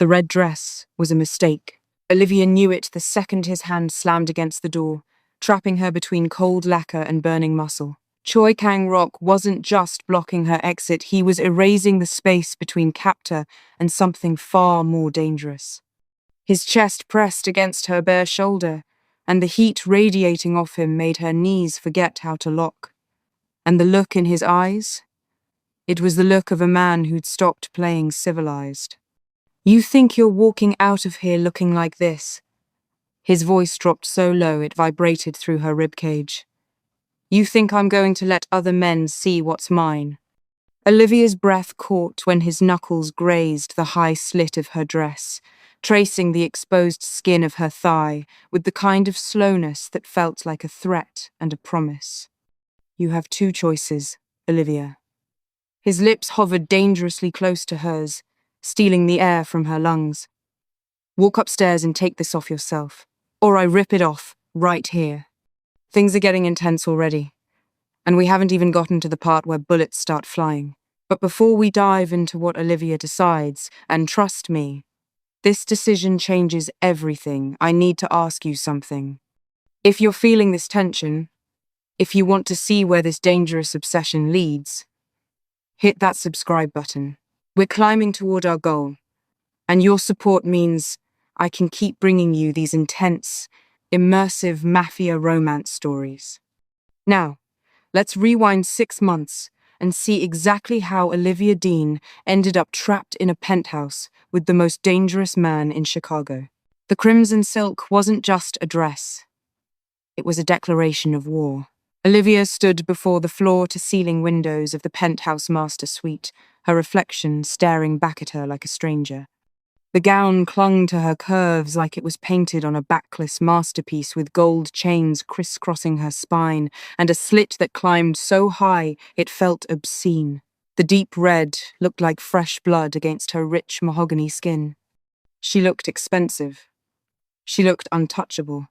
The red dress was a mistake. Olivia knew it the second his hand slammed against the door, trapping her between cold lacquer and burning muscle. Choi Kang-rok wasn't just blocking her exit, he was erasing the space between captor and something far more dangerous. His chest pressed against her bare shoulder, and the heat radiating off him made her knees forget how to lock. And the look in his eyes? It was the look of a man who'd stopped playing civilized. "You think you're walking out of here looking like this?" His voice dropped so low it vibrated through her ribcage. "You think I'm going to let other men see what's mine?" Olivia's breath caught when his knuckles grazed the high slit of her dress, tracing the exposed skin of her thigh with the kind of slowness that felt like a threat and a promise. "You have two choices, Olivia." His lips hovered dangerously close to hers, stealing the air from her lungs. "Walk upstairs and take this off yourself, or I rip it off, right here. Things are getting intense already, and we haven't even gotten to the part where bullets start flying. But before we dive into what Olivia decides, and trust me, this decision changes everything, I need to ask you something. If you're feeling this tension, if you want to see where this dangerous obsession leads, hit that subscribe button. We're climbing toward our goal, and your support means I can keep bringing you these intense, immersive Mafia romance stories. Now, let's rewind 6 months and see exactly how Olivia Dean ended up trapped in a penthouse with the most dangerous man in Chicago. The crimson silk wasn't just a dress. It was a declaration of war. Olivia stood before the floor-to-ceiling windows of the penthouse master suite, her reflection staring back at her like a stranger. The gown clung to her curves like it was painted on a backless masterpiece with gold chains crisscrossing her spine and a slit that climbed so high it felt obscene. The deep red looked like fresh blood against her rich mahogany skin. She looked expensive. She looked untouchable.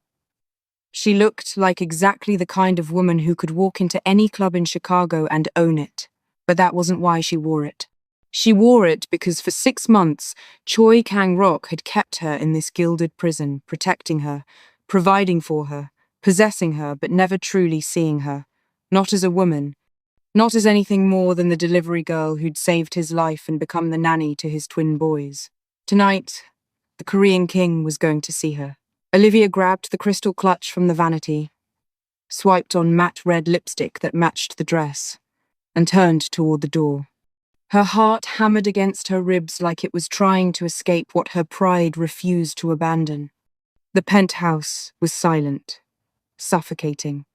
She looked like exactly the kind of woman who could walk into any club in Chicago and own it. But that wasn't why she wore it. She wore it because for 6 months, Choi Kang-rok had kept her in this gilded prison, protecting her, providing for her, possessing her, but never truly seeing her. Not as a woman. Not as anything more than the delivery girl who'd saved his life and become the nanny to his twin boys. Tonight, the Korean king was going to see her. Olivia grabbed the crystal clutch from the vanity, swiped on matte red lipstick that matched the dress, and turned toward the door. Her heart hammered against her ribs like it was trying to escape what her pride refused to abandon. The penthouse was silent, suffocating.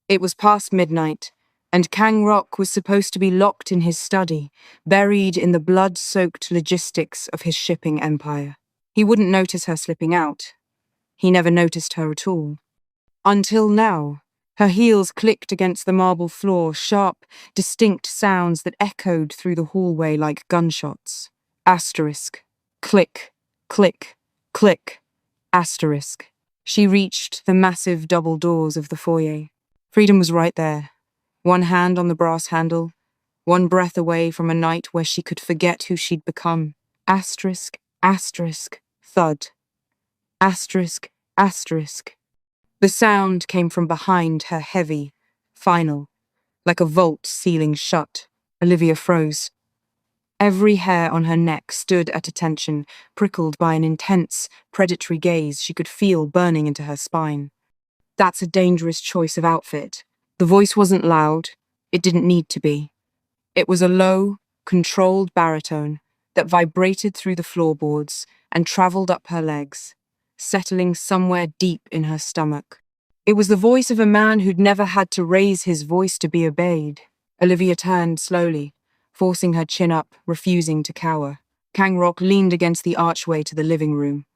It was past midnight, and Kang-rok was supposed to be locked in his study, buried in the blood-soaked logistics of his shipping empire. He wouldn't notice her slipping out. He never noticed her at all. Until now, her heels clicked against the marble floor, sharp, distinct sounds that echoed through the hallway like gunshots. Asterisk. Click, click, click. Asterisk. She reached the massive double doors of the foyer. Freedom was right there. One hand on the brass handle, one breath away from a night where she could forget who she'd become. Asterisk, asterisk, thud. Asterisk, asterisk. The sound came from behind her, heavy, final, like a vault sealing shut. Olivia froze. Every hair on her neck stood at attention, prickled by an intense, predatory gaze she could feel burning into her spine. That's a dangerous choice of outfit. The voice wasn't loud. It didn't need to be. It was a low, controlled baritone that vibrated through the floorboards and traveled up her legs, settling somewhere deep in her stomach. It was the voice of a man who'd never had to raise his voice to be obeyed. Olivia turned slowly, forcing her chin up, refusing to cower. Kang-rok leaned against the archway to the living room,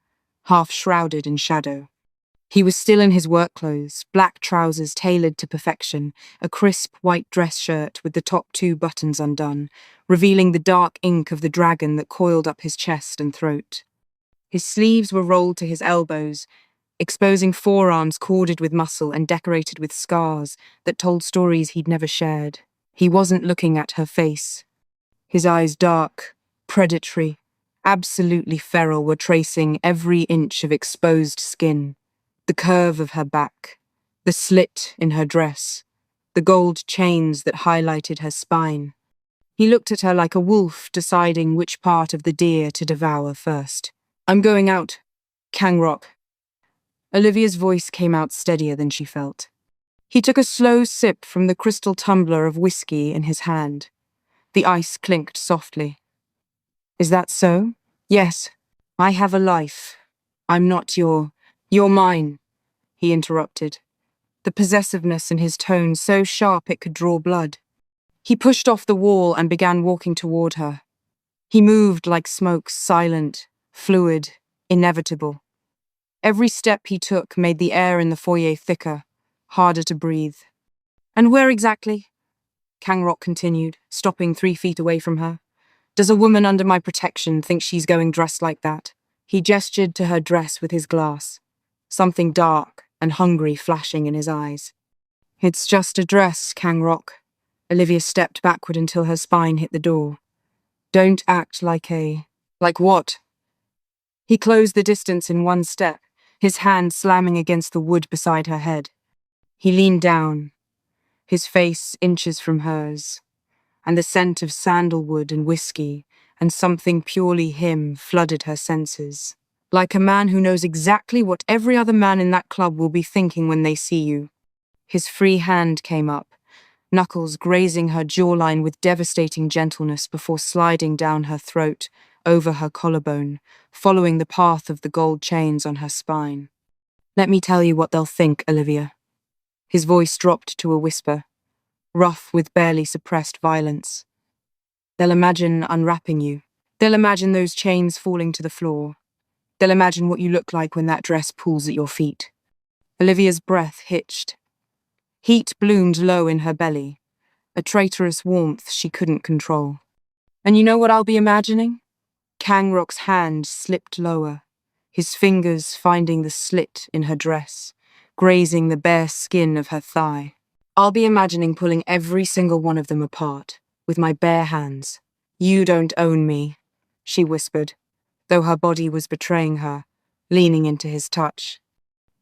half shrouded in shadow. He was still in his work clothes, black trousers tailored to perfection, a crisp white dress shirt with the top 2 buttons undone, revealing the dark ink of the dragon that coiled up his chest and throat. His sleeves were rolled to his elbows, exposing forearms corded with muscle and decorated with scars that told stories he'd never shared. He wasn't looking at her face. His eyes dark, predatory, absolutely feral, were tracing every inch of exposed skin, the curve of her back, the slit in her dress, the gold chains that highlighted her spine. He looked at her like a wolf deciding which part of the deer to devour first. "I'm going out, Kang-rok." Olivia's voice came out steadier than she felt. He took a slow sip from the crystal tumbler of whiskey in his hand. The ice clinked softly. "Is that so?" "Yes. I have a life. I'm not You're mine," he interrupted, the possessiveness in his tone so sharp it could draw blood. He pushed off the wall and began walking toward her. He moved like smoke, silent, fluid, inevitable. Every step he took made the air in the foyer thicker, harder to breathe. "And where exactly?" Kang-rok continued, stopping 3 feet away from her. "Does a woman under my protection think she's going dressed like that?" He gestured to her dress with his glass, something dark and hungry flashing in his eyes. "It's just a dress, Kang-rok." Olivia stepped backward until her spine hit the door. "Don't act Like what?" He closed the distance in one step, his hand slamming against the wood beside her head. He leaned down, his face inches from hers, and the scent of sandalwood and whiskey and something purely him flooded her senses. "Like a man who knows exactly what every other man in that club will be thinking when they see you." His free hand came up, knuckles grazing her jawline with devastating gentleness before sliding down her throat, over her collarbone, following the path of the gold chains on her spine. "Let me tell you what they'll think, Olivia." His voice dropped to a whisper, rough with barely suppressed violence. "They'll imagine unwrapping you. They'll imagine those chains falling to the floor. They'll imagine what you look like when that dress pulls at your feet." Olivia's breath hitched. Heat bloomed low in her belly, a traitorous warmth she couldn't control. "And you know what I'll be imagining?" Kang-rok's hand slipped lower, his fingers finding the slit in her dress, grazing the bare skin of her thigh. "I'll be imagining pulling every single one of them apart, with my bare hands. You don't own me," she whispered, though her body was betraying her, leaning into his touch.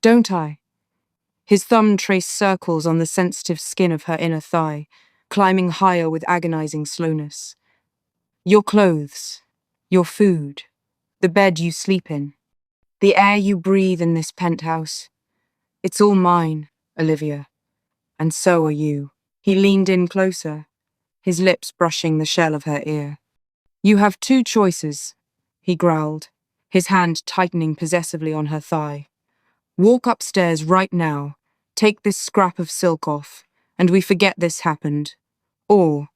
"Don't I?" His thumb traced circles on the sensitive skin of her inner thigh, climbing higher with agonizing slowness. "Your clothes, your food, the bed you sleep in, the air you breathe in this penthouse. It's all mine, Olivia. And so are you." He leaned in closer, his lips brushing the shell of her ear. "You have two choices," he growled, his hand tightening possessively on her thigh. "Walk upstairs right now, take this scrap of silk off, and we forget this happened. Or,"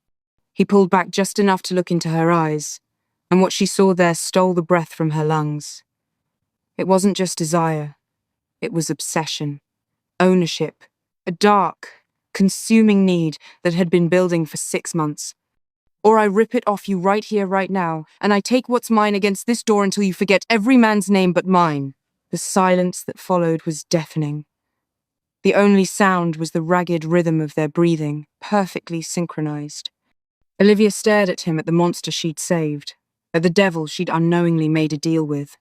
he pulled back just enough to look into her eyes, and what she saw there stole the breath from her lungs. It wasn't just desire, it was obsession, ownership, a dark, consuming need that had been building for 6 months. "Or I rip it off you right here, right now, and I take what's mine against this door until you forget every man's name but mine." The silence that followed was deafening. The only sound was the ragged rhythm of their breathing, perfectly synchronized. Olivia stared at him, at the monster she'd saved, at the devil she'd unknowingly made a deal with.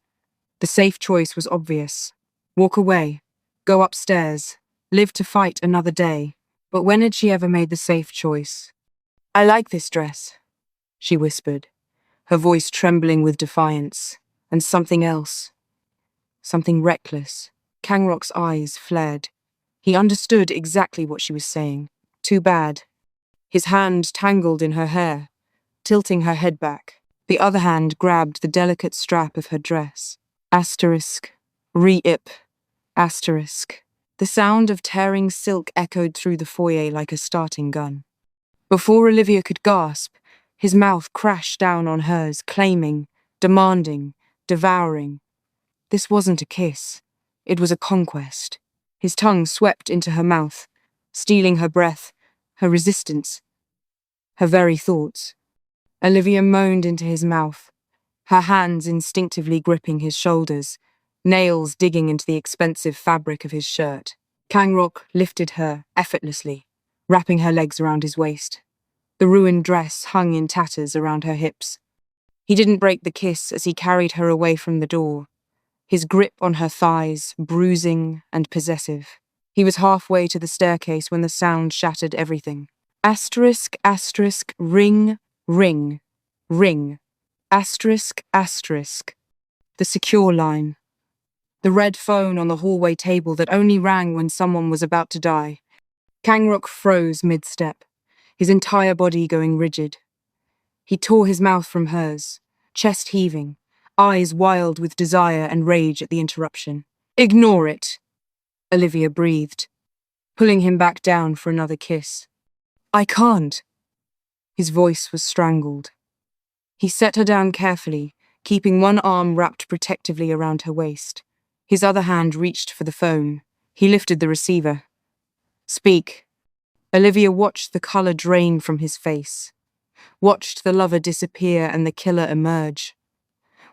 The safe choice was obvious. Walk away, go upstairs, live to fight another day. But when had she ever made the safe choice? "I like this dress," she whispered, her voice trembling with defiance, and something else. Something reckless. Kang-rok's eyes flared. He understood exactly what she was saying. Too bad. His hand tangled in her hair, tilting her head back. The other hand grabbed the delicate strap of her dress. Asterisk. Re-ip. Asterisk. The sound of tearing silk echoed through the foyer like a starting gun. Before Olivia could gasp, his mouth crashed down on hers, claiming, demanding, devouring. This wasn't a kiss. It was a conquest. His tongue swept into her mouth, stealing her breath, her resistance, her very thoughts. Olivia moaned into his mouth, her hands instinctively gripping his shoulders, nails digging into the expensive fabric of his shirt. Kang-rok lifted her effortlessly, wrapping her legs around his waist. The ruined dress hung in tatters around her hips. He didn't break the kiss as he carried her away from the door, his grip on her thighs bruising and possessive. He was halfway to the staircase when the sound shattered everything. Asterisk, asterisk, ring, ring, ring. Asterisk, asterisk. The secure line. The red phone on the hallway table that only rang when someone was about to die. Kang-rok froze mid-step, his entire body going rigid. He tore his mouth from hers, chest heaving, eyes wild with desire and rage at the interruption. "Ignore it," Olivia breathed, pulling him back down for another kiss. "I can't." His voice was strangled. He set her down carefully, keeping one arm wrapped protectively around her waist. His other hand reached for the phone. He lifted the receiver. "Speak." Olivia watched the color drain from his face, watched the lover disappear and the killer emerge.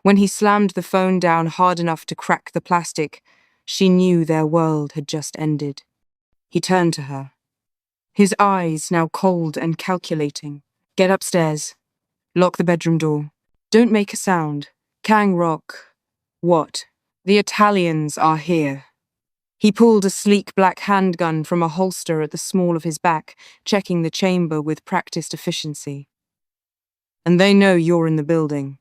When he slammed the phone down hard enough to crack the plastic, she knew their world had just ended. He turned to her, his eyes now cold and calculating. "Get upstairs. Lock the bedroom door. Don't make a sound. Kang-rok." "What?" "The Italians are here." He pulled a sleek black handgun from a holster at the small of his back, checking the chamber with practiced efficiency. "And they know you're in the building."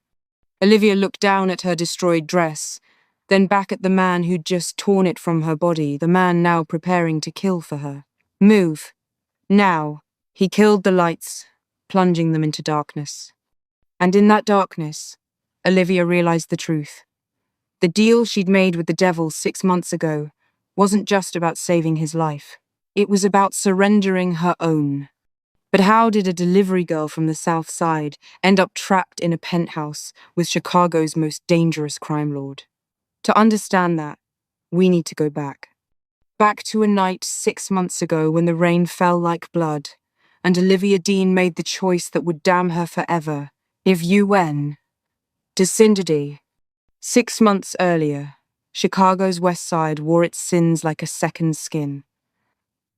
Olivia looked down at her destroyed dress, then back at the man who'd just torn it from her body, the man now preparing to kill for her. "Move. Now." He killed the lights, plunging them into darkness. And in that darkness, Olivia realized the truth. The deal she'd made with the devil 6 months ago wasn't just about saving his life. It was about surrendering her own. But how did a delivery girl from the South Side end up trapped in a penthouse with Chicago's most dangerous crime lord? To understand that, we need to go back. Back to a night 6 months ago when the rain fell like blood, and Olivia Dean made the choice that would damn her forever. If UN. Descended. 6 months earlier, Chicago's West Side wore its sins like a second skin.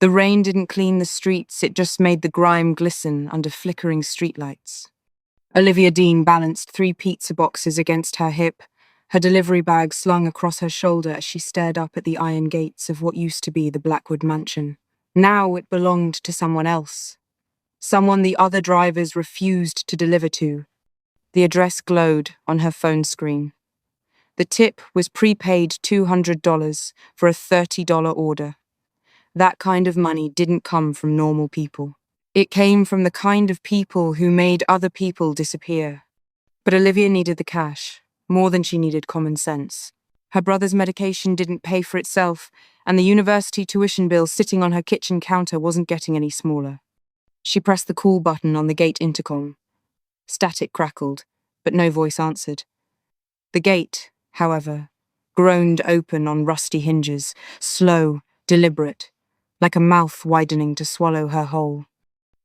The rain didn't clean the streets, it just made the grime glisten under flickering streetlights. Olivia Dean balanced 3 pizza boxes against her hip, her delivery bag slung across her shoulder as she stared up at the iron gates of what used to be the Blackwood mansion. Now it belonged to someone else. Someone the other drivers refused to deliver to. The address glowed on her phone screen. The tip was prepaid $200 for a $30 order. That kind of money didn't come from normal people. It came from the kind of people who made other people disappear. But Olivia needed the cash, more than she needed common sense. Her brother's medication didn't pay for itself, and the university tuition bill sitting on her kitchen counter wasn't getting any smaller. She pressed the call button on the gate intercom. Static crackled, but no voice answered. The gate, however, groaned open on rusty hinges, slow, deliberate, like a mouth widening to swallow her whole.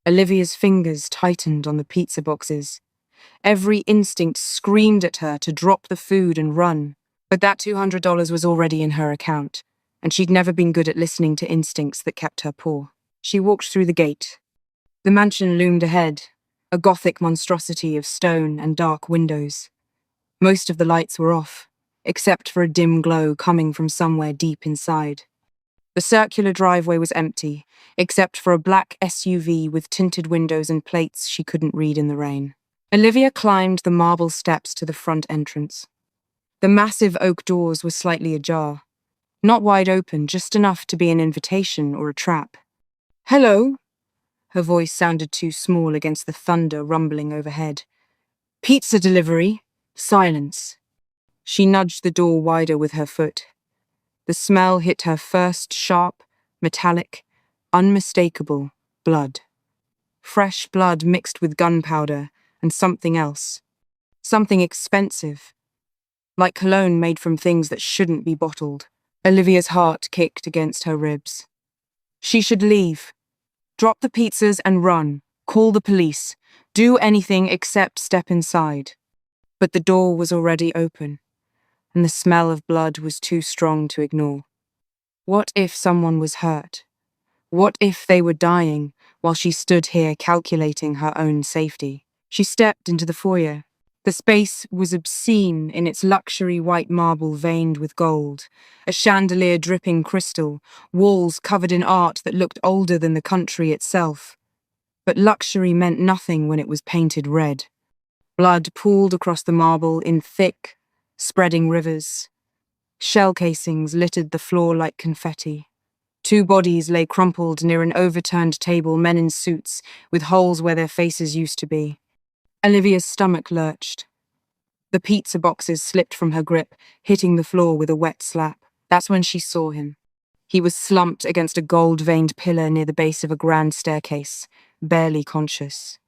Olivia's fingers tightened on the pizza boxes. Every instinct screamed at her to drop the food and run. But that $200 was already in her account, and she'd never been good at listening to instincts that kept her poor. She walked through the gate. The mansion loomed ahead, a Gothic monstrosity of stone and dark windows. Most of the lights were off, except for a dim glow coming from somewhere deep inside. The circular driveway was empty, except for a black SUV with tinted windows and plates she couldn't read in the rain. Olivia climbed the marble steps to the front entrance. The massive oak doors were slightly ajar. Not wide open, just enough to be an invitation or a trap. "Hello?" Her voice sounded too small against the thunder rumbling overhead. "Pizza delivery." Silence. She nudged the door wider with her foot. The smell hit her first sharp, metallic, unmistakable blood. Fresh blood mixed with gunpowder and something else. Something expensive. Like cologne made from things that shouldn't be bottled. Olivia's heart kicked against her ribs. She should leave. Drop the pizzas and run. Call the police. Do anything except step inside. But the door was already open, and the smell of blood was too strong to ignore. What if someone was hurt? What if they were dying while she stood here calculating her own safety? She stepped into the foyer. The space was obscene in its luxury white marble veined with gold, a chandelier dripping crystal, walls covered in art that looked older than the country itself. But luxury meant nothing when it was painted red. Blood pooled across the marble in thick, spreading rivers. Shell casings littered the floor like confetti. Two bodies lay crumpled near an overturned table, men in suits, with holes where their faces used to be. Olivia's stomach lurched. The pizza boxes slipped from her grip, hitting the floor with a wet slap. That's when she saw him. He was slumped against a gold-veined pillar near the base of a grand staircase, barely conscious.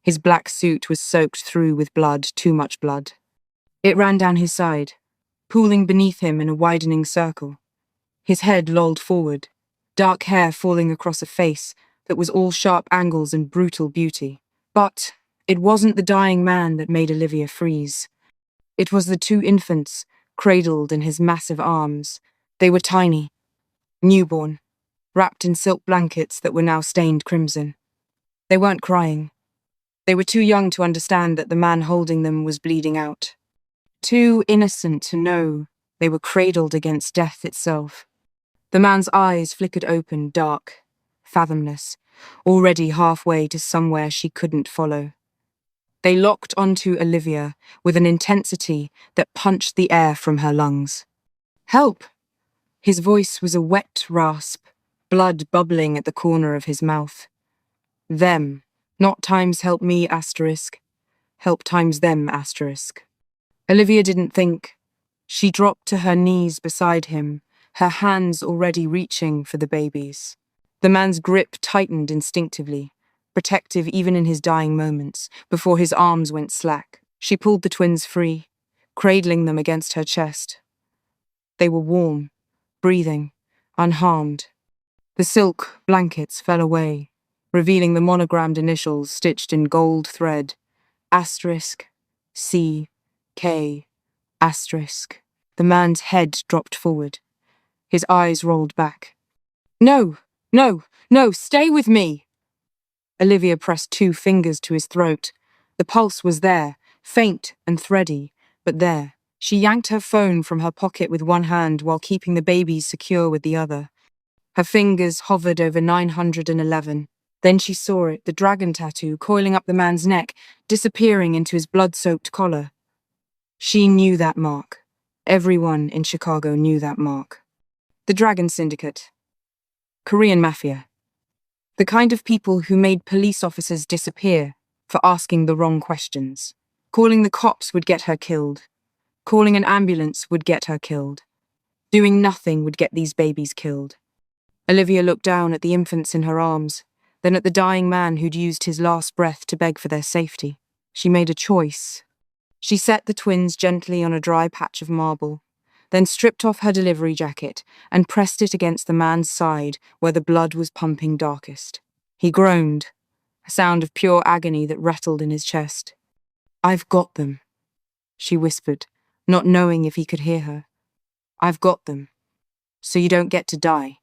His black suit was soaked through with blood, too much blood. It ran down his side, pooling beneath him in a widening circle. His head lolled forward, dark hair falling across a face that was all sharp angles and brutal beauty. But it wasn't the dying man that made Olivia freeze. It was the two infants, cradled in his massive arms. They were tiny, newborn, wrapped in silk blankets that were now stained crimson. They weren't crying. They were too young to understand that the man holding them was bleeding out. Too innocent to know they were cradled against death itself. The man's eyes flickered open, dark, fathomless, already halfway to somewhere she couldn't follow. They locked onto Olivia with an intensity that punched the air from her lungs. "Help!" His voice was a wet rasp, blood bubbling at the corner of his mouth. Them, not times help me asterisk, help times them asterisk. Olivia didn't think. She dropped to her knees beside him, her hands already reaching for the babies. The man's grip tightened instinctively, protective even in his dying moments, before his arms went slack. She pulled the twins free, cradling them against her chest. They were warm, breathing, unharmed. The silk blankets fell away, revealing the monogrammed initials stitched in gold thread. Asterisk, C, K, asterisk. The man's head dropped forward. His eyes rolled back. "No, no, no, stay with me!" Olivia pressed two fingers to his throat. The pulse was there, faint and thready, but there. She yanked her phone from her pocket with one hand while keeping the babies secure with the other. Her fingers hovered over 911. Then she saw it, the dragon tattoo coiling up the man's neck, disappearing into his blood-soaked collar. She knew that mark. Everyone in Chicago knew that mark. The Dragon Syndicate. Korean Mafia. The kind of people who made police officers disappear for asking the wrong questions. Calling the cops would get her killed. Calling an ambulance would get her killed. Doing nothing would get these babies killed. Olivia looked down at the infants in her arms, then at the dying man who'd used his last breath to beg for their safety. She made a choice. She set the twins gently on a dry patch of marble, then stripped off her delivery jacket and pressed it against the man's side where the blood was pumping darkest. He groaned, a sound of pure agony that rattled in his chest. "I've got them," she whispered, not knowing if he could hear her. "I've got them. So you don't get to die.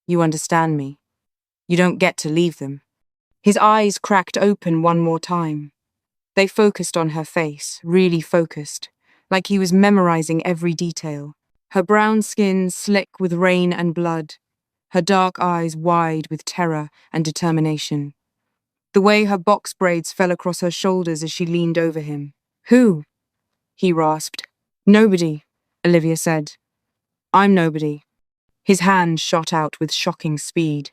You understand me? You don't get to leave them." His eyes cracked open one more time. They focused on her face, really focused, like he was memorizing every detail. Her brown skin slick with rain and blood, her dark eyes wide with terror and determination. The way her box braids fell across her shoulders as she leaned over him. "Who?" he rasped. "Nobody," Olivia said. "I'm nobody." His hand shot out with shocking speed,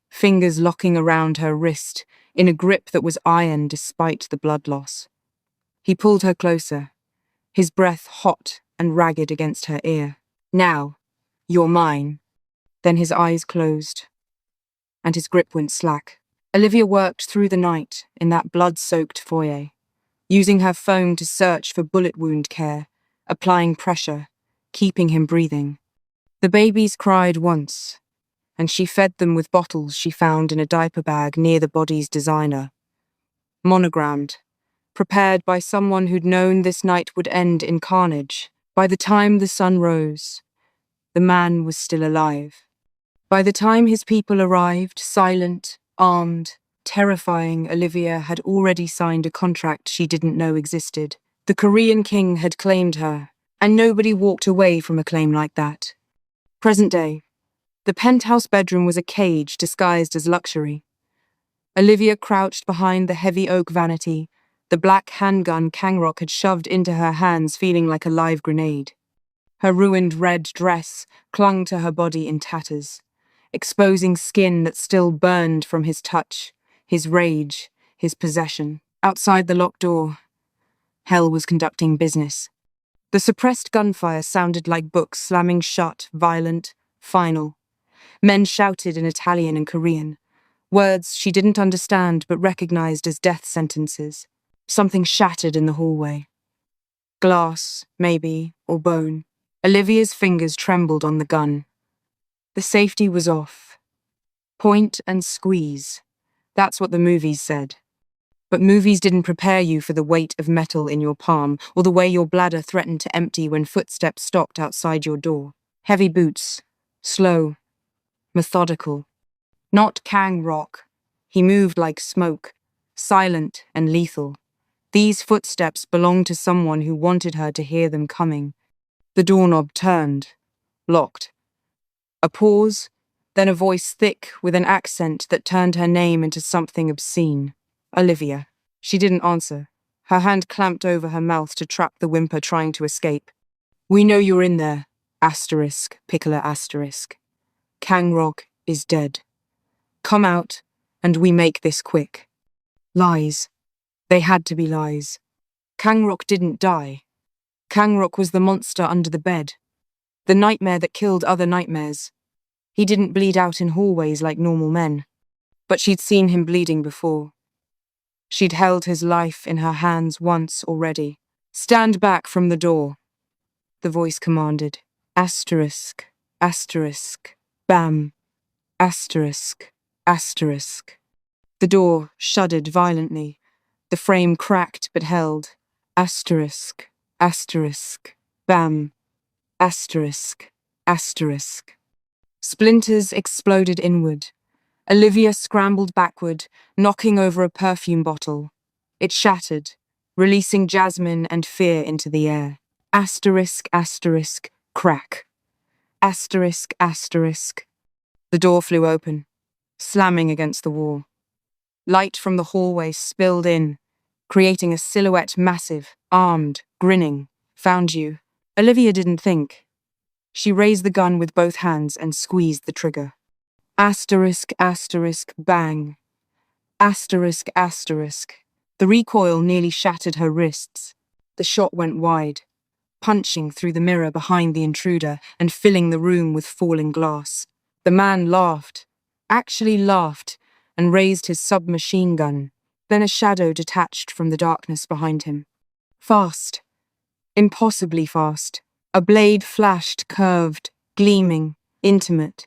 fingers locking around her wrist in a grip that was iron despite the blood loss. He pulled her closer, his breath hot and ragged against her ear. "Now, you're mine." Then his eyes closed, and his grip went slack. Olivia worked through the night in that blood-soaked foyer, using her phone to search for bullet wound care, applying pressure, keeping him breathing. The babies cried once, and she fed them with bottles she found in a diaper bag near the body's designer. Monogrammed, prepared by someone who'd known this night would end in carnage. By the time the sun rose, the man was still alive. By the time his people arrived, silent, armed, terrifying, Olivia had already signed a contract she didn't know existed. The Korean king had claimed her, and nobody walked away from a claim like that. Present day. The penthouse bedroom was a cage disguised as luxury. Olivia crouched behind the heavy oak vanity, the black handgun Kang-rok had shoved into her hands feeling like a live grenade. Her ruined red dress clung to her body in tatters, exposing skin that still burned from his touch, his rage, his possession. Outside the locked door, hell was conducting business. The suppressed gunfire sounded like books slamming shut, violent, final. Men shouted in Italian and Korean, words she didn't understand but recognized as death sentences. Something shattered in the hallway. Glass, maybe, or bone. Olivia's fingers trembled on the gun. The safety was off. Point and squeeze. That's what the movies said. But movies didn't prepare you for the weight of metal in your palm, or the way your bladder threatened to empty when footsteps stopped outside your door. Heavy boots. Slow. Methodical. Not Kang-rok. He moved like smoke. Silent and lethal. These footsteps belonged to someone who wanted her to hear them coming. The doorknob turned. Locked. A pause, then a voice thick with an accent that turned her name into something obscene. Olivia. She didn't answer. Her hand clamped over her mouth to trap the whimper trying to escape. We know you're in there. Asterisk, pickler asterisk. Kang-rok is dead. Come out, and we make this quick. Lies. They had to be lies. Kang-rok didn't die. Kang-rok was the monster under the bed. The nightmare that killed other nightmares. He didn't bleed out in hallways like normal men. But she'd seen him bleeding before. She'd held his life in her hands once already. Stand back from the door, the voice commanded. Asterisk, asterisk, bam, asterisk, asterisk. The door shuddered violently. The frame cracked but held. Asterisk, asterisk, bam, asterisk, asterisk. Splinters exploded inward. Olivia scrambled backward, knocking over a perfume bottle. It shattered, releasing jasmine and fear into the air. Asterisk, asterisk, crack. Asterisk, asterisk. The door flew open, slamming against the wall. Light from the hallway spilled in, creating a silhouette massive, armed, grinning. Found you. Olivia didn't think. She raised the gun with both hands and squeezed the trigger. Asterisk, asterisk, bang. Asterisk, asterisk. The recoil nearly shattered her wrists. The shot went wide, punching through the mirror behind the intruder and filling the room with falling glass. The man laughed, actually laughed, and raised his submachine gun. Then a shadow detached from the darkness behind him. Fast. Impossibly fast. A blade flashed, curved, gleaming, intimate.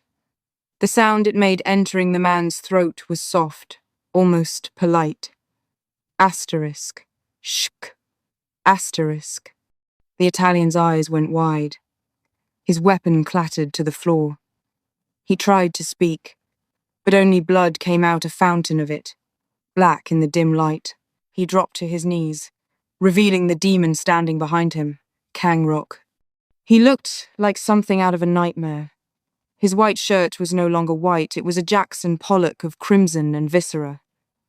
The sound it made entering the man's throat was soft, almost polite. Asterisk. Shk. Asterisk. The Italian's eyes went wide. His weapon clattered to the floor. He tried to speak, but only blood came out a fountain of it, black in the dim light. He dropped to his knees, revealing the demon standing behind him, Kang-rok. He looked like something out of a nightmare. His white shirt was no longer white, it was a Jackson Pollock of crimson and viscera.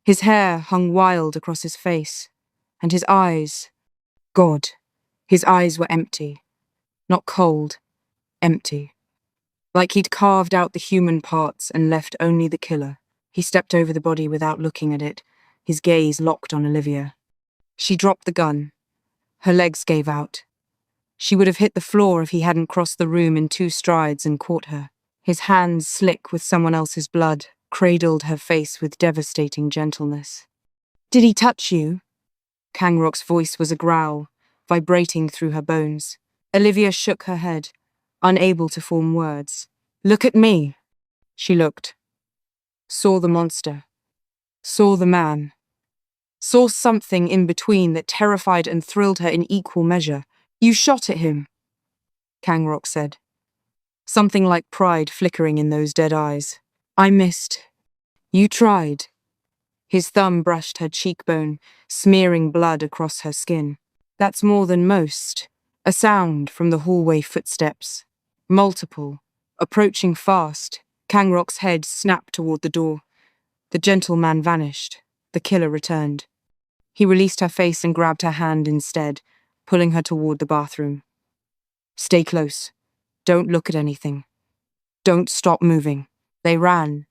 His hair hung wild across his face, and his eyes, God, his eyes were empty. Not cold, empty. Like he'd carved out the human parts and left only the killer. He stepped over the body without looking at it, his gaze locked on Olivia. She dropped the gun. Her legs gave out. She would have hit the floor if he hadn't crossed the room in 2 strides and caught her. His hands, slick with someone else's blood, cradled her face with devastating gentleness. Did he touch you? Kang-rok's voice was a growl, vibrating through her bones. Olivia shook her head, unable to form words. Look at me. She looked. Saw the monster. Saw the man. Saw something in between that terrified and thrilled her in equal measure. You shot at him, Kang-rok said. Something like pride flickering in those dead eyes. I missed. You tried. His thumb brushed her cheekbone, smearing blood across her skin. That's more than most. A sound from the hallway footsteps. Multiple. Approaching fast. Kang-rok's head snapped toward the door. The gentleman vanished. The killer returned. He released her face and grabbed her hand instead, pulling her toward the bathroom. Stay close. Don't look at anything. Don't stop moving. They ran.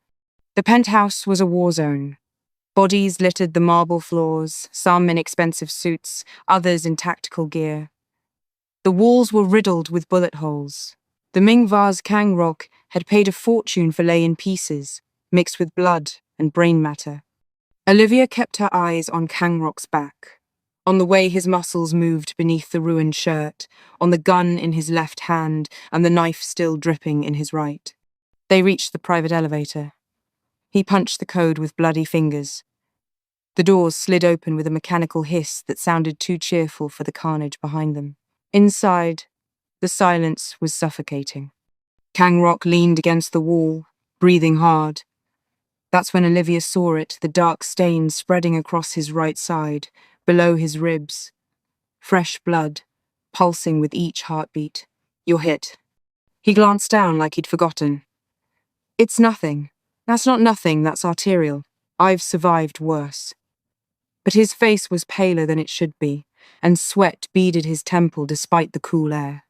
The penthouse was a war zone. Bodies littered the marble floors, some in expensive suits, others in tactical gear. The walls were riddled with bullet holes. The Ming-Va's Kang-rok had paid a fortune for lay-in pieces, mixed with blood and brain matter. Olivia kept her eyes on Kang-rok's back, on the way his muscles moved beneath the ruined shirt, on the gun in his left hand and the knife still dripping in his right. They reached the private elevator. He punched the code with bloody fingers. The doors slid open with a mechanical hiss that sounded too cheerful for the carnage behind them. Inside, the silence was suffocating. Kang-rok leaned against the wall, breathing hard. That's when Olivia saw it, the dark stain spreading across his right side, below his ribs. Fresh blood, pulsing with each heartbeat. You're hit. He glanced down like he'd forgotten. It's nothing. That's not nothing, that's arterial. I've survived worse. But his face was paler than it should be, and sweat beaded his temple despite the cool air.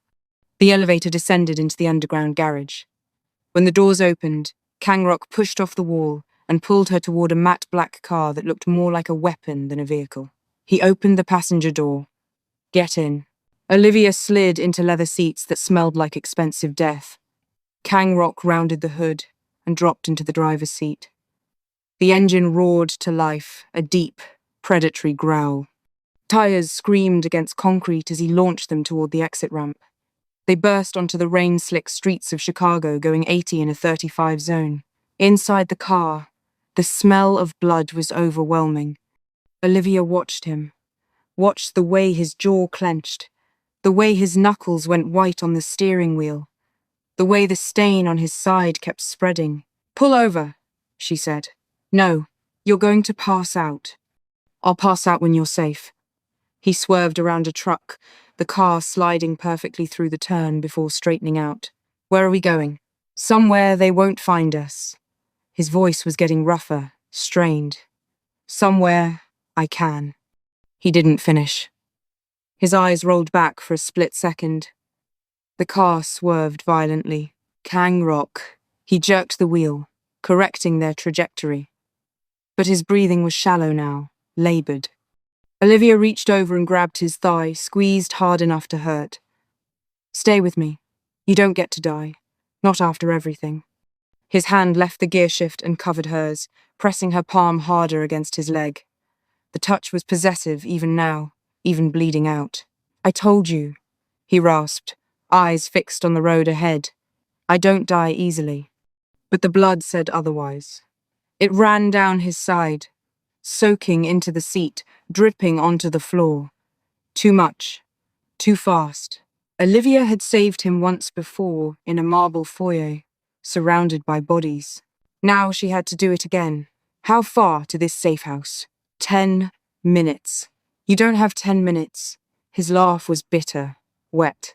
The elevator descended into the underground garage. When the doors opened, Kang-rok pushed off the wall and pulled her toward a matte black car that looked more like a weapon than a vehicle. He opened the passenger door. Get in. Olivia slid into leather seats that smelled like expensive death. Kang-rok rounded the hood and dropped into the driver's seat. The engine roared to life, a deep, predatory growl. Tires screamed against concrete as he launched them toward the exit ramp. They burst onto the rain-slick streets of Chicago, going 80 in a 35 zone. Inside the car, the smell of blood was overwhelming. Olivia watched him, watched the way his jaw clenched, the way his knuckles went white on the steering wheel, the way the stain on his side kept spreading. Pull over, she said. No, you're going to pass out. I'll pass out when you're safe. He swerved around a truck, the car sliding perfectly through the turn before straightening out. Where are we going? Somewhere they won't find us. His voice was getting rougher, strained. Somewhere I can. He didn't finish. His eyes rolled back for a split second. The car swerved violently. Kang-rok. He jerked the wheel, correcting their trajectory. But his breathing was shallow now, labored. Olivia reached over and grabbed his thigh, squeezed hard enough to hurt. Stay with me. You don't get to die. Not after everything. His hand left the gear shift and covered hers, pressing her palm harder against his leg. The touch was possessive even now, even bleeding out. I told you, he rasped, eyes fixed on the road ahead. I don't die easily. But the blood said otherwise. It ran down his side, soaking into the seat, dripping onto the floor. Too much. Too fast. Olivia had saved him once before in a marble foyer, surrounded by bodies. Now she had to do it again. How far to this safe house? 10 minutes. You don't have 10 minutes. His laugh was bitter, wet.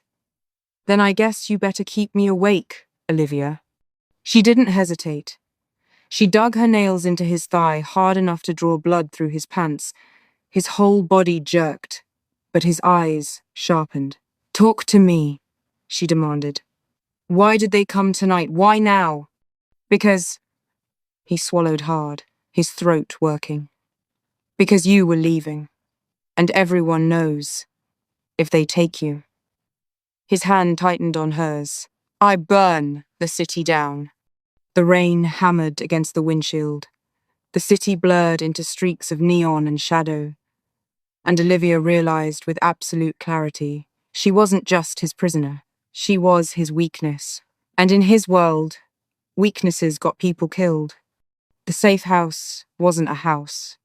Then I guess you better keep me awake, Olivia. She didn't hesitate. She dug her nails into his thigh hard enough to draw blood through his pants. His whole body jerked, but his eyes sharpened. Talk to me, she demanded. Why did they come tonight? Why now? Because... He swallowed hard, his throat working. Because you were leaving. And everyone knows. If they take you. His hand tightened on hers. I burn the city down. The rain hammered against the windshield. The city blurred into streaks of neon and shadow. And Olivia realized with absolute clarity, she wasn't just his prisoner. She was his weakness. And in his world, weaknesses got people killed. The safe house wasn't a house.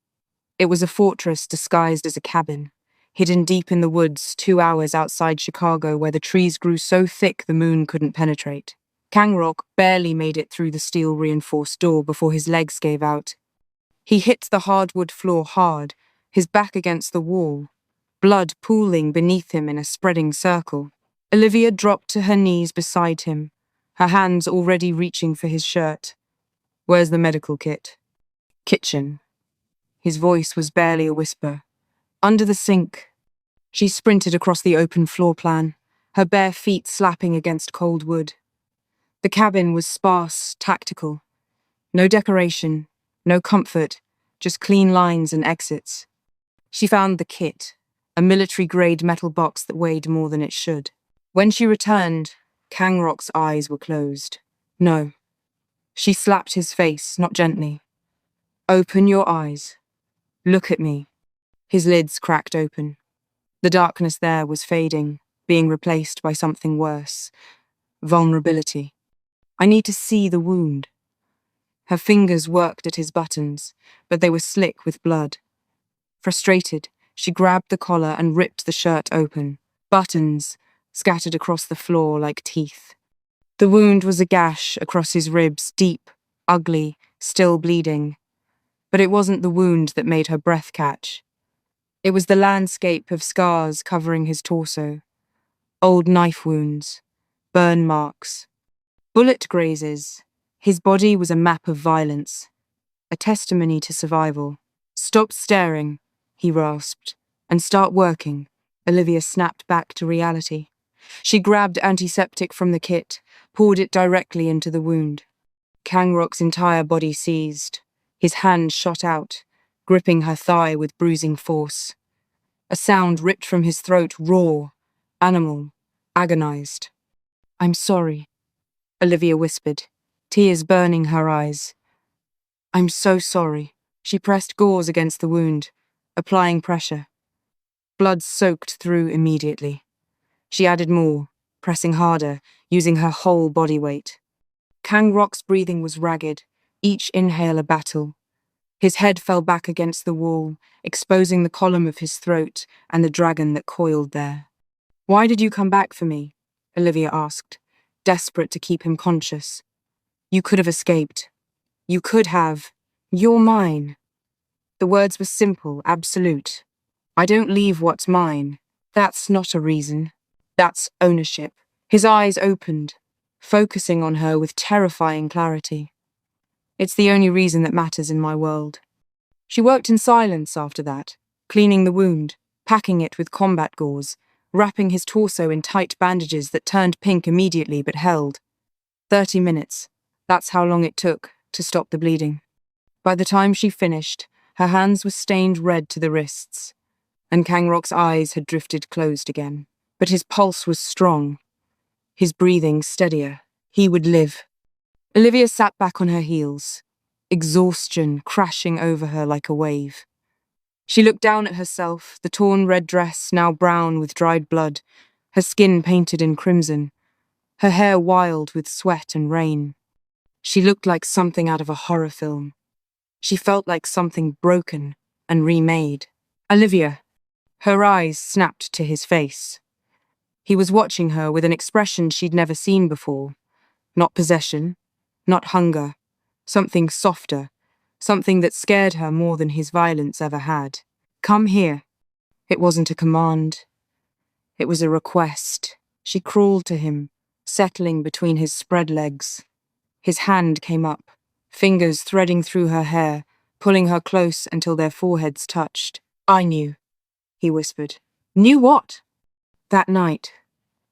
It was a fortress disguised as a cabin, hidden deep in the woods 2 hours outside Chicago where the trees grew so thick the moon couldn't penetrate. Kang-rok barely made it through the steel-reinforced door before his legs gave out. He hit the hardwood floor hard, his back against the wall, blood pooling beneath him in a spreading circle. Olivia dropped to her knees beside him, her hands already reaching for his shirt. "Where's the medical kit?" "Kitchen." His voice was barely a whisper. "Under the sink." She sprinted across the open floor plan, her bare feet slapping against cold wood. The cabin was sparse, tactical. No decoration, no comfort, just clean lines and exits. She found the kit, a military-grade metal box that weighed more than it should. When she returned, Kang-rok's eyes were closed. "No." She slapped his face, not gently. "Open your eyes. Look at me." His lids cracked open. The darkness there was fading, being replaced by something worse. Vulnerability. "I need to see the wound." Her fingers worked at his buttons, but they were slick with blood. Frustrated, she grabbed the collar and ripped the shirt open. Buttons scattered across the floor like teeth. The wound was a gash across his ribs, deep, ugly, still bleeding. But it wasn't the wound that made her breath catch. It was the landscape of scars covering his torso. Old knife wounds, burn marks, bullet grazes. His body was a map of violence, a testimony to survival. "Stop staring," he rasped, "and start working." Olivia snapped back to reality. She grabbed antiseptic from the kit, poured it directly into the wound. Kang-rok's entire body seized. His hand shot out, gripping her thigh with bruising force. A sound ripped from his throat, raw, animal, agonized. "I'm sorry," Olivia whispered, tears burning her eyes. "I'm so sorry." She pressed gauze against the wound, applying pressure. Blood soaked through immediately. She added more, pressing harder, using her whole body weight. Kang-rok's breathing was ragged, each inhale a battle. His head fell back against the wall, exposing the column of his throat and the dragon that coiled there. "Why did you come back for me?" Olivia asked, desperate to keep him conscious. "You could have escaped. You could have. You're mine." The words were simple, absolute. "I don't leave what's mine." That's not a reason. That's ownership. His eyes opened, focusing on her with terrifying clarity. "It's the only reason that matters in my world." She worked in silence after that, cleaning the wound, packing it with combat gauze, wrapping his torso in tight bandages that turned pink immediately but held. 30 minutes. That's how long it took to stop the bleeding. By the time she finished, her hands were stained red to the wrists, and Kang-rok's eyes had drifted closed again. But his pulse was strong, his breathing steadier. He would live. Olivia sat back on her heels, exhaustion crashing over her like a wave. She looked down at herself, the torn red dress now brown with dried blood, her skin painted in crimson, her hair wild with sweat and rain. She looked like something out of a horror film. She felt like something broken and remade. "Olivia." Her eyes snapped to his face. He was watching her with an expression she'd never seen before. Not possession, not hunger. Something softer, something that scared her more than his violence ever had. "Come here." It wasn't a command. It was a request. She crawled to him, settling between his spread legs. His hand came up, fingers threading through her hair, pulling her close until their foreheads touched. "I knew," he whispered. "Knew what?" "That night,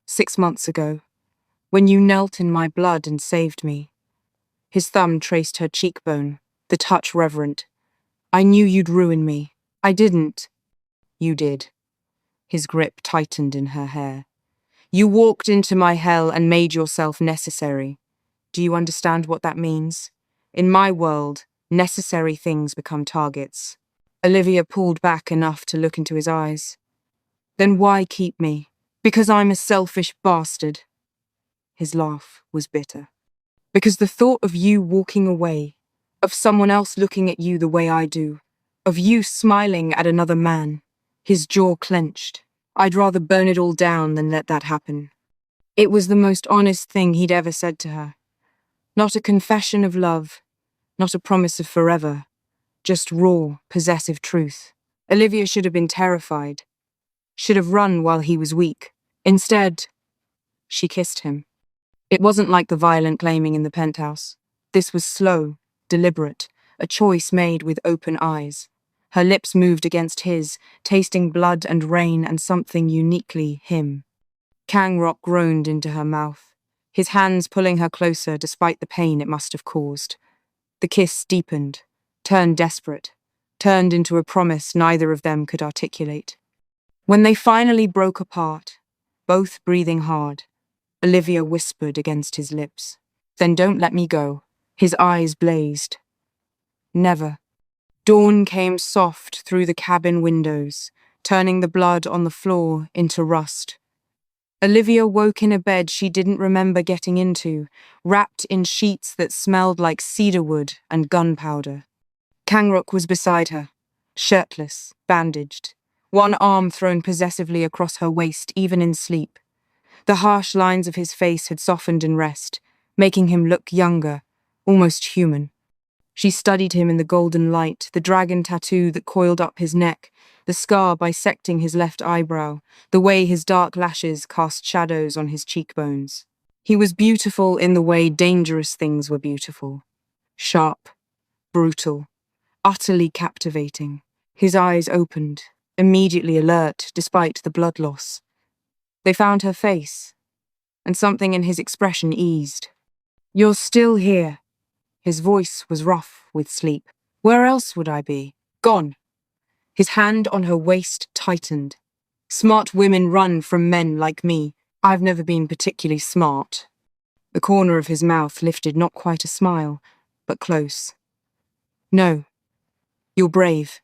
6 months ago, when you knelt in my blood and saved me." His thumb traced her cheekbone, the touch reverent. "I knew you'd ruin me." "I didn't." "You did." His grip tightened in her hair. "You walked into my hell and made yourself necessary. Do you understand what that means? In my world, necessary things become targets." Olivia pulled back enough to look into his eyes. "Then why keep me?" "Because I'm a selfish bastard." His laugh was bitter. "Because the thought of you walking away, of someone else looking at you the way I do, of you smiling at another man," his jaw clenched. "I'd rather burn it all down than let that happen." It was the most honest thing he'd ever said to her. Not a confession of love, not a promise of forever, just raw, possessive truth. Olivia should have been terrified. Should have run while he was weak. Instead, she kissed him. It wasn't like the violent claiming in the penthouse. This was slow, deliberate, a choice made with open eyes. Her lips moved against his, tasting blood and rain and something uniquely him. Kang-rok groaned into her mouth, his hands pulling her closer despite the pain it must have caused. The kiss deepened, turned desperate, turned into a promise neither of them could articulate. When they finally broke apart, both breathing hard, Olivia whispered against his lips, "Then don't let me go." His eyes blazed. Never. Dawn came soft through the cabin windows, turning the blood on the floor into rust. Olivia woke in a bed she didn't remember getting into, wrapped in sheets that smelled like cedarwood and gunpowder. Kang-rok was beside her, shirtless, bandaged, one arm thrown possessively across her waist even in sleep. The harsh lines of his face had softened in rest, making him look younger, almost human. She studied him in the golden light, the dragon tattoo that coiled up his neck, the scar bisecting his left eyebrow, the way his dark lashes cast shadows on his cheekbones. He was beautiful in the way dangerous things were beautiful. Sharp, brutal, utterly captivating. His eyes opened, immediately alert despite the blood loss. They found her face, and something in his expression eased. "You're still here." His voice was rough with sleep. "Where else would I be? Gone." His hand on her waist tightened. "Smart women run from men like me. I've never been particularly smart." The corner of his mouth lifted not quite a smile, but close. "No. You're brave.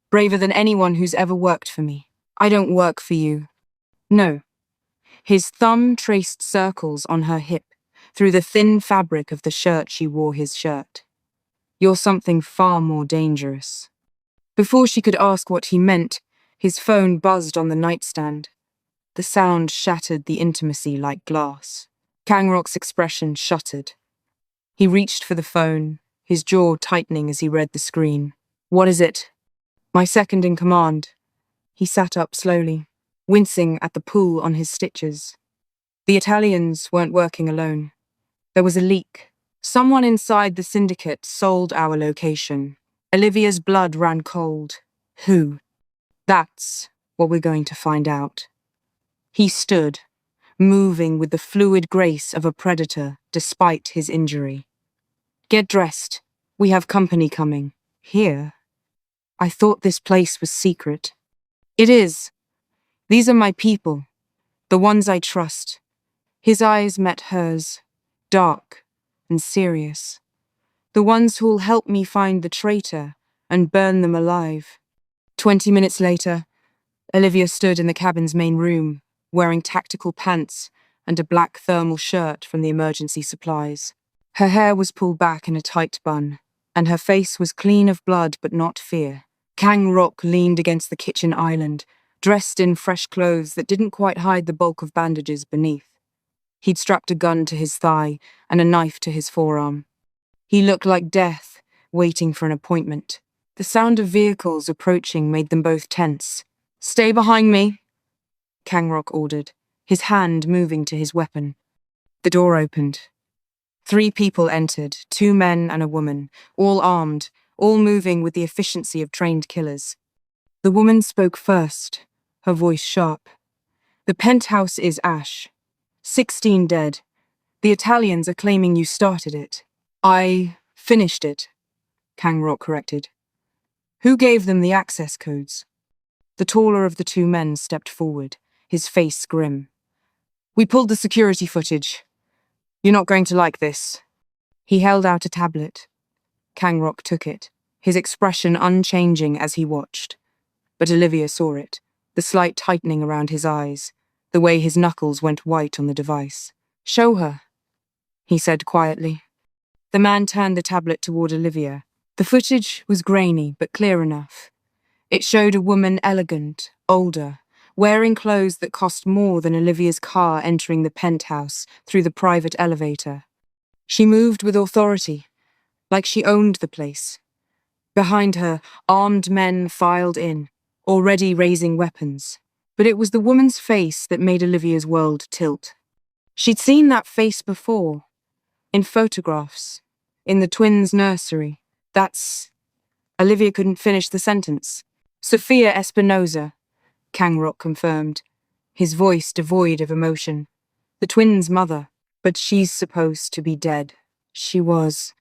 Braver than anyone who's ever worked for me. I don't work for you." "No." His thumb traced circles on her hip, through the thin fabric of the shirt she wore his shirt. "You're something far more dangerous." Before she could ask what he meant, his phone buzzed on the nightstand. The sound shattered the intimacy like glass. Kang-rok's expression shuttered. He reached for the phone, his jaw tightening as he read the screen. "What is it?" "My second in command." He sat up slowly, wincing at the pull on his stitches. The Italians weren't working alone. There was a leak. Someone inside the syndicate sold our location. Olivia's blood ran cold. Who? That's what we're going to find out. He stood, moving with the fluid grace of a predator despite his injury. "Get dressed. We have company coming." "Here? I thought this place was secret." "It is. These are my people, the ones I trust." His eyes met hers, dark and serious. "The ones who'll help me find the traitor and burn them alive." 20 minutes later, Olivia stood in the cabin's main room, wearing tactical pants and a black thermal shirt from the emergency supplies. Her hair was pulled back in a tight bun, and her face was clean of blood but not fear. Kang-rok leaned against the kitchen island, dressed in fresh clothes that didn't quite hide the bulk of bandages beneath. He'd strapped a gun to his thigh and a knife to his forearm. He looked like death, waiting for an appointment. The sound of vehicles approaching made them both tense. "Stay behind me," Kang-rok ordered, his hand moving to his weapon. The door opened. 3 people entered, 2 men and a woman, all armed, all moving with the efficiency of trained killers. The woman spoke first, her voice sharp. "The penthouse is ash. 16 dead. The Italians are claiming you started it." "I finished it," Kang-rok corrected. "Who gave them the access codes?" The taller of the 2 men stepped forward, his face grim. "We pulled the security footage. You're not going to like this." He held out a tablet. Kang-rok took it, his expression unchanging as he watched. But Olivia saw it, the slight tightening around his eyes, the way his knuckles went white on the device. "Show her," he said quietly. The man turned the tablet toward Olivia. The footage was grainy but clear enough. It showed a woman elegant, older, wearing clothes that cost more than Olivia's car entering the penthouse through the private elevator. She moved with authority, like she owned the place. Behind her, armed men filed in, already raising weapons. But it was the woman's face that made Olivia's world tilt. She'd seen that face before, in photographs, in the twins' nursery. That's... Olivia couldn't finish the sentence. Sophia Espinosa, Kang-rok confirmed, his voice devoid of emotion. The twins' mother. But she's supposed to be dead. She was.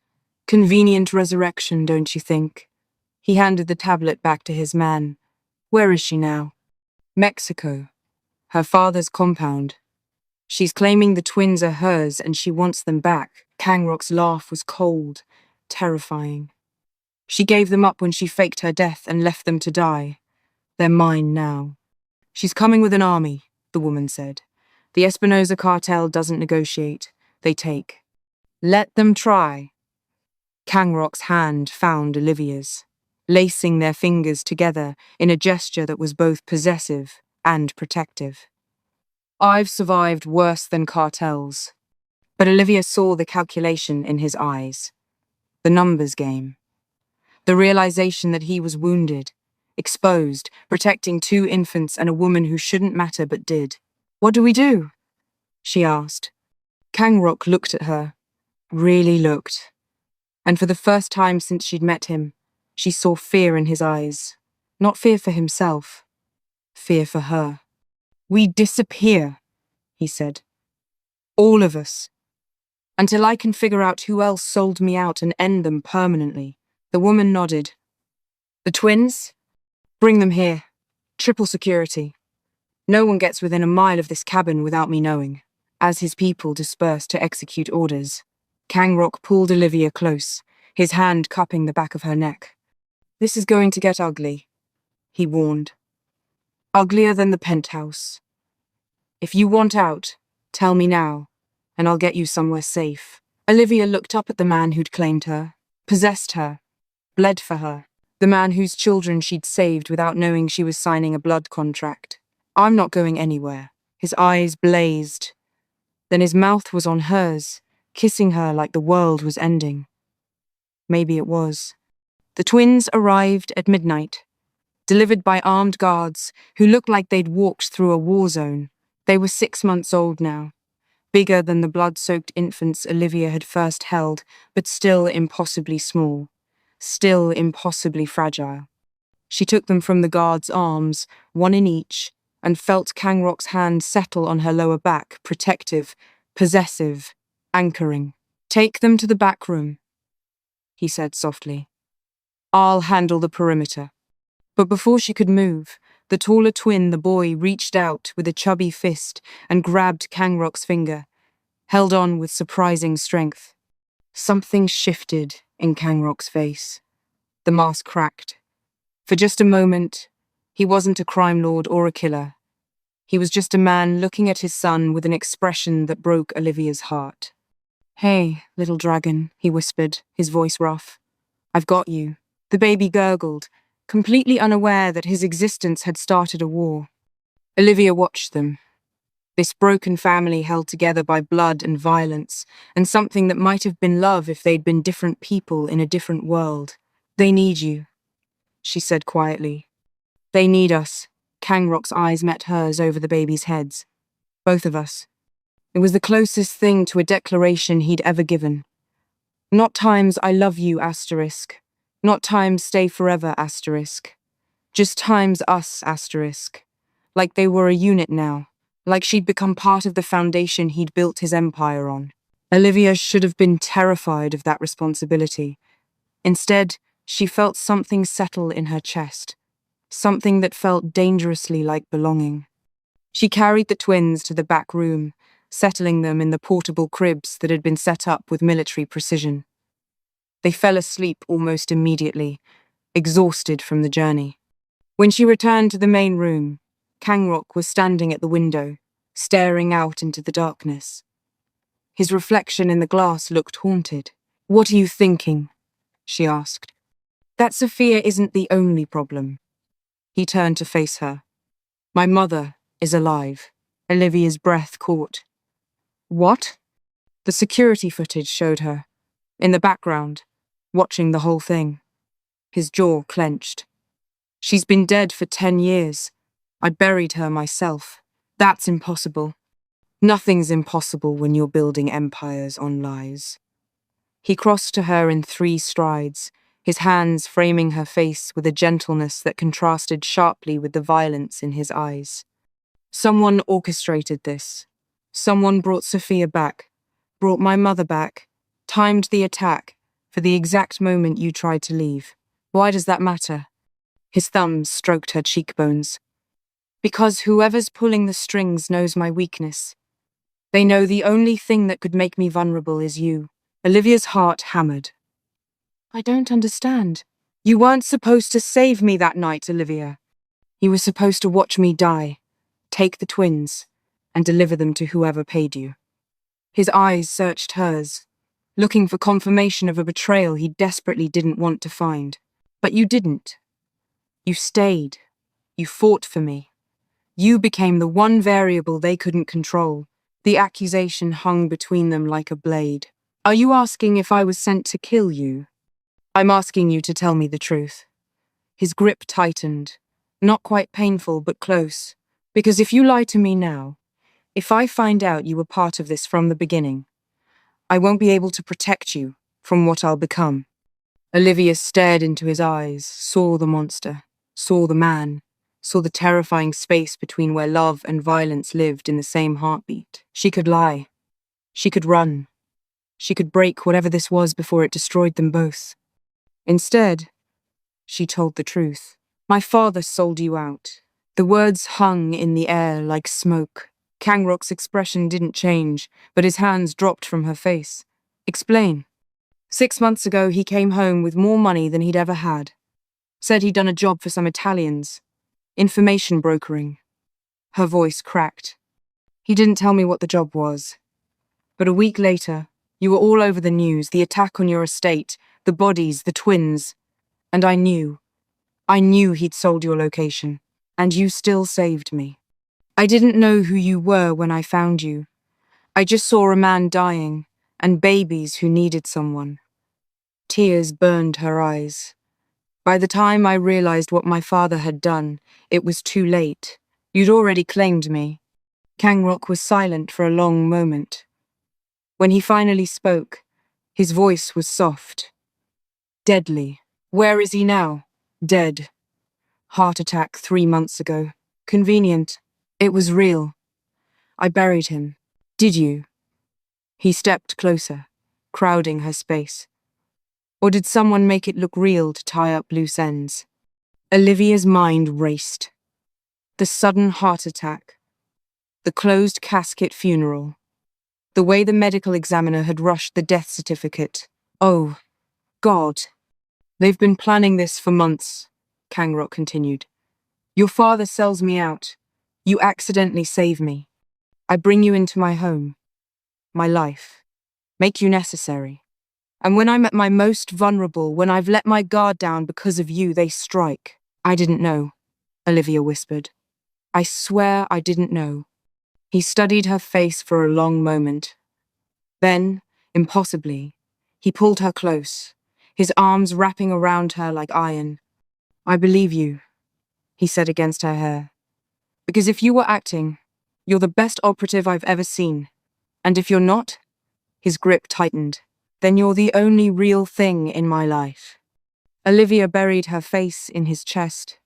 Convenient resurrection, don't you think? He handed the tablet back to his man. Where is she now? Mexico. Her father's compound. She's claiming the twins are hers and she wants them back. Kang-rok's laugh was cold, terrifying. She gave them up when she faked her death and left them to die. They're mine now. She's coming with an army, the woman said. The Espinosa cartel doesn't negotiate, they take. Let them try. Kang-rok's hand found Olivia's, lacing their fingers together in a gesture that was both possessive and protective. I've survived worse than cartels. But Olivia saw the calculation in his eyes. The numbers game. The realization that he was wounded, exposed, protecting 2 infants and a woman who shouldn't matter but did. What do we do? She asked. Kang-rok looked at her, really looked. And for the first time since she'd met him, she saw fear in his eyes. Not fear for himself, fear for her. We disappear, he said. All of us. Until I can figure out who else sold me out and end them permanently. The woman nodded. The twins? Bring them here. Triple security. No one gets within a mile of this cabin without me knowing. As his people dispersed to execute orders, Kang-rok pulled Olivia close, his hand cupping the back of her neck. This is going to get ugly, he warned. Uglier than the penthouse. If you want out, tell me now, and I'll get you somewhere safe. Olivia looked up at the man who'd claimed her, possessed her, bled for her, the man whose children she'd saved without knowing she was signing a blood contract. I'm not going anywhere. His eyes blazed. Then his mouth was on hers, kissing her like the world was ending. Maybe it was. The twins arrived at midnight, delivered by armed guards who looked like they'd walked through a war zone. They were 6 months old now, bigger than the blood-soaked infants Olivia had first held, but still impossibly small, still impossibly fragile. She took them from the guards' arms, 1 in each, and felt Kang-rok's hand settle on her lower back, protective, possessive, anchoring. Take them to the back room, he said softly. I'll handle the perimeter. But before she could move, the taller twin, the boy, reached out with a chubby fist and grabbed Kang-rok's finger, held on with surprising strength. Something shifted in Kang-rok's face. The mask cracked. For just a moment, he wasn't a crime lord or a killer. He was just a man looking at his son with an expression that broke Olivia's heart. Hey, little dragon, he whispered, his voice rough. I've got you. The baby gurgled, completely unaware that his existence had started a war. Olivia watched them. This broken family held together by blood and violence, and something that might have been love if they'd been different people in a different world. They need you, she said quietly. They need us. Kang-rok's eyes met hers over the babies' heads. Both of us. It was the closest thing to a declaration he'd ever given. Not times I love you, asterisk. Not times stay forever, asterisk. Just times us, asterisk. Like they were a unit now. Like she'd become part of the foundation he'd built his empire on. Olivia should have been terrified of that responsibility. Instead, she felt something settle in her chest. Something that felt dangerously like belonging. She carried the twins to the back room, settling them in the portable cribs that had been set up with military precision. They fell asleep almost immediately, exhausted from the journey. When she returned to the main room, Kang-rok was standing at the window, staring out into the darkness. His reflection in the glass looked haunted. What are you thinking? She asked. That Sophia isn't the only problem. He turned to face her. My mother is alive. Olivia's breath caught. What? The security footage showed her, in the background, watching the whole thing. His jaw clenched. She's been dead for 10 years. I buried her myself. That's impossible. Nothing's impossible when you're building empires on lies. He crossed to her in 3 strides, his hands framing her face with a gentleness that contrasted sharply with the violence in his eyes. Someone orchestrated this. Someone brought Sophia back, brought my mother back, timed the attack for the exact moment you tried to leave. Why does that matter? His thumbs stroked her cheekbones. Because whoever's pulling the strings knows my weakness. They know the only thing that could make me vulnerable is you. Olivia's heart hammered. I don't understand. You weren't supposed to save me that night, Olivia. You were supposed to watch me die, take the twins, and deliver them to whoever paid you. His eyes searched hers, looking for confirmation of a betrayal he desperately didn't want to find. But you didn't. You stayed. You fought for me. You became the one variable they couldn't control. The accusation hung between them like a blade. Are you asking if I was sent to kill you? I'm asking you to tell me the truth. His grip tightened. Not quite painful, but close. Because if you lie to me now, if I find out you were part of this from the beginning, I won't be able to protect you from what I'll become. Olivia stared into his eyes, saw the monster, saw the man, saw the terrifying space between where love and violence lived in the same heartbeat. She could lie. She could run. She could break whatever this was before it destroyed them both. Instead, she told the truth. My father sold you out. The words hung in the air like smoke. Kang-rok's expression didn't change, but his hands dropped from her face. Explain. 6 months ago, he came home with more money than he'd ever had. Said he'd done a job for some Italians. Information brokering. Her voice cracked. He didn't tell me what the job was. But a week later, you were all over the news, the attack on your estate, the bodies, the twins. And I knew he'd sold your location. And you still saved me. I didn't know who you were when I found you. I just saw a man dying, and babies who needed someone. Tears burned her eyes. By the time I realized what my father had done, it was too late. You'd already claimed me. Kang-rok was silent for a long moment. When he finally spoke, his voice was soft. Deadly. Where is he now? Dead. Heart attack 3 months ago. Convenient. It was real. I buried him. Did you? He stepped closer, crowding her space. Or did someone make it look real to tie up loose ends? Olivia's mind raced. The sudden heart attack. The closed casket funeral. The way the medical examiner had rushed the death certificate. Oh, God. They've been planning this for months, Kang-rok continued. Your father sells me out. You accidentally save me. I bring you into my home, my life, make you necessary. And when I'm at my most vulnerable, when I've let my guard down because of you, they strike. I didn't know, Olivia whispered. I swear I didn't know. He studied her face for a long moment. Then, impossibly, he pulled her close, his arms wrapping around her like iron. I believe you, he said against her hair. Because if you were acting, you're the best operative I've ever seen. And if you're not, his grip tightened, then you're the only real thing in my life. Olivia buried her face in his chest,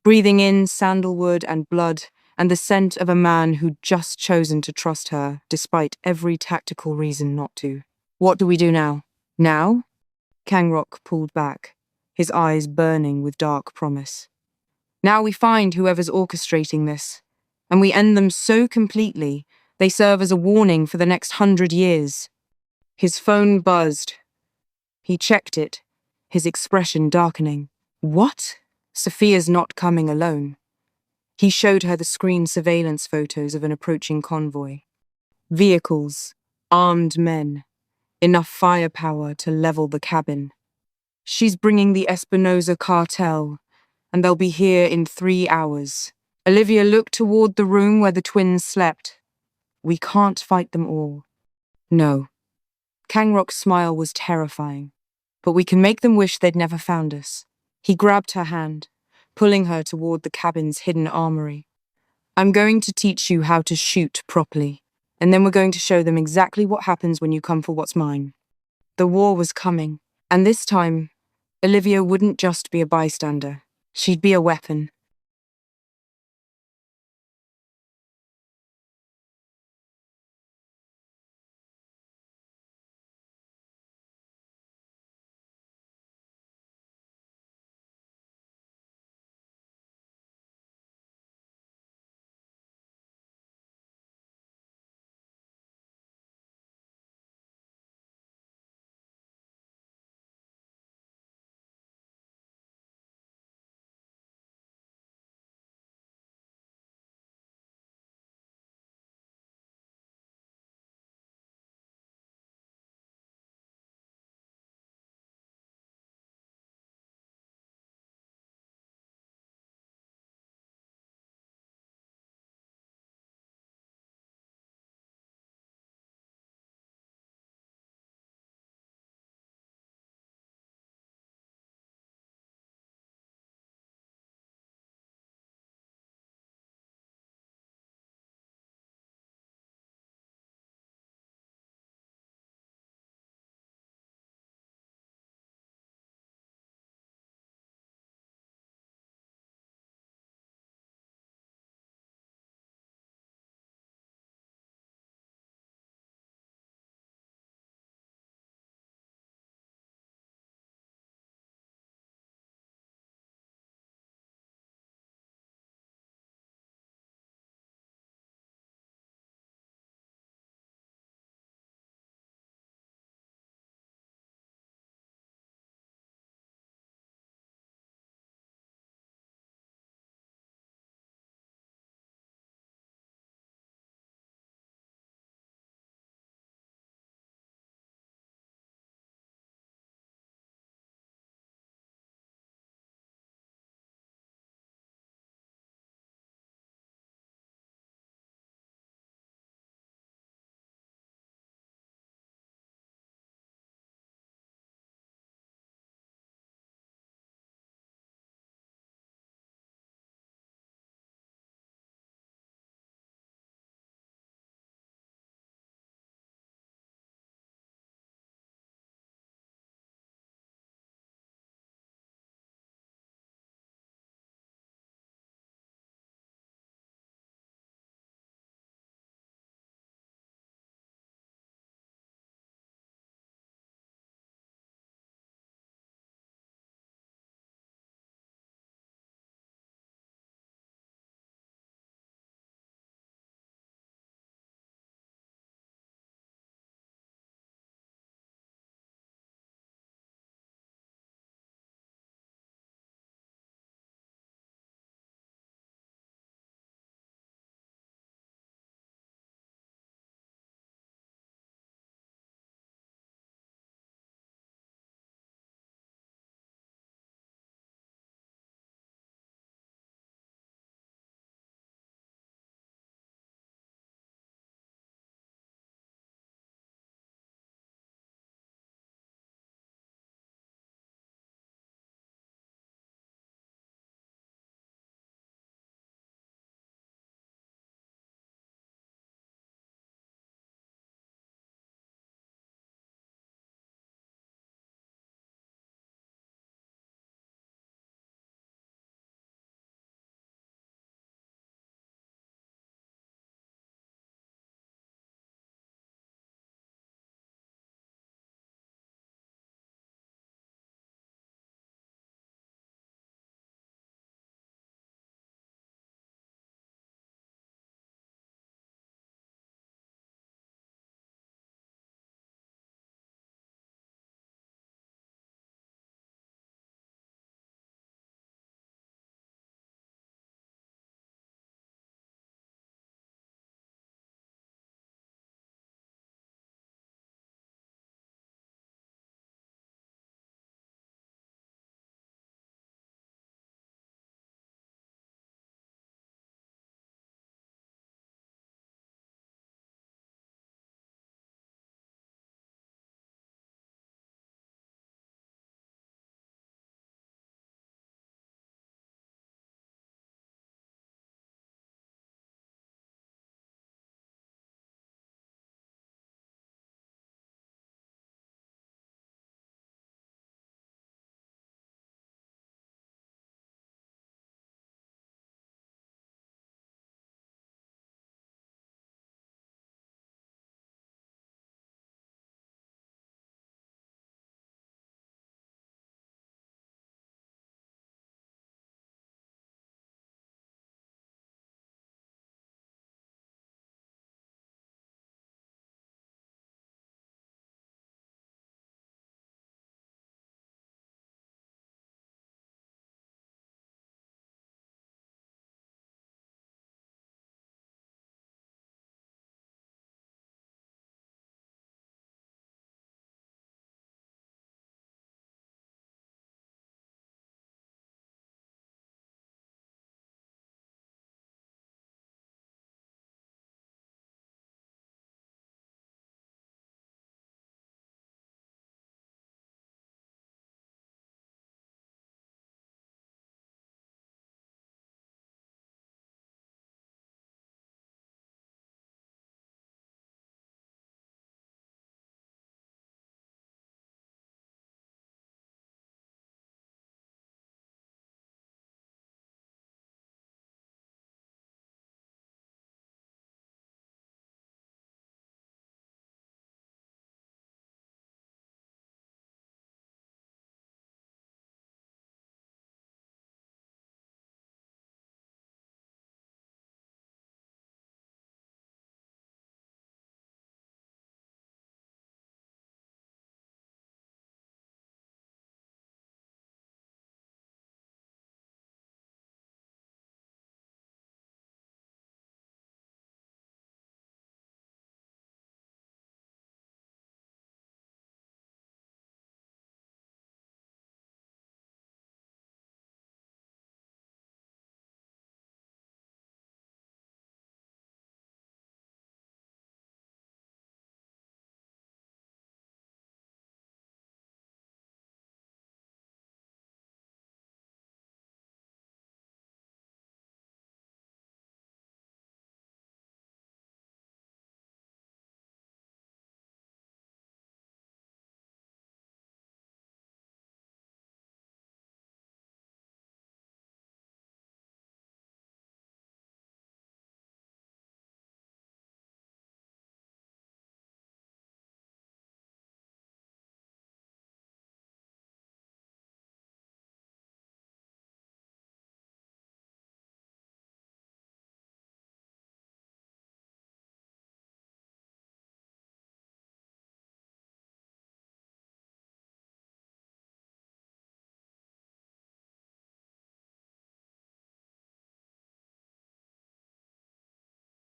breathing in sandalwood and blood and the scent of a man who'd just chosen to trust her, despite every tactical reason not to. What do we do now? Now? Kang-rok pulled back, his eyes burning with dark promise. Now we find whoever's orchestrating this, and we end them so completely, they serve as a warning for the next 100 years. His phone buzzed. He checked it, his expression darkening. What? Sophia's not coming alone. He showed her the screen surveillance photos of an approaching convoy. Vehicles, armed men, enough firepower to level the cabin. She's bringing the Espinosa cartel, and they'll be here in 3 hours. Olivia looked toward the room where the twins slept. We can't fight them all. No. Kang-rok's smile was terrifying. But we can make them wish they'd never found us. He grabbed her hand, pulling her toward the cabin's hidden armory. I'm going to teach you how to shoot properly, and then we're going to show them exactly what happens when you come for what's mine." The war was coming, and this time, Olivia wouldn't just be a bystander. She'd be a weapon.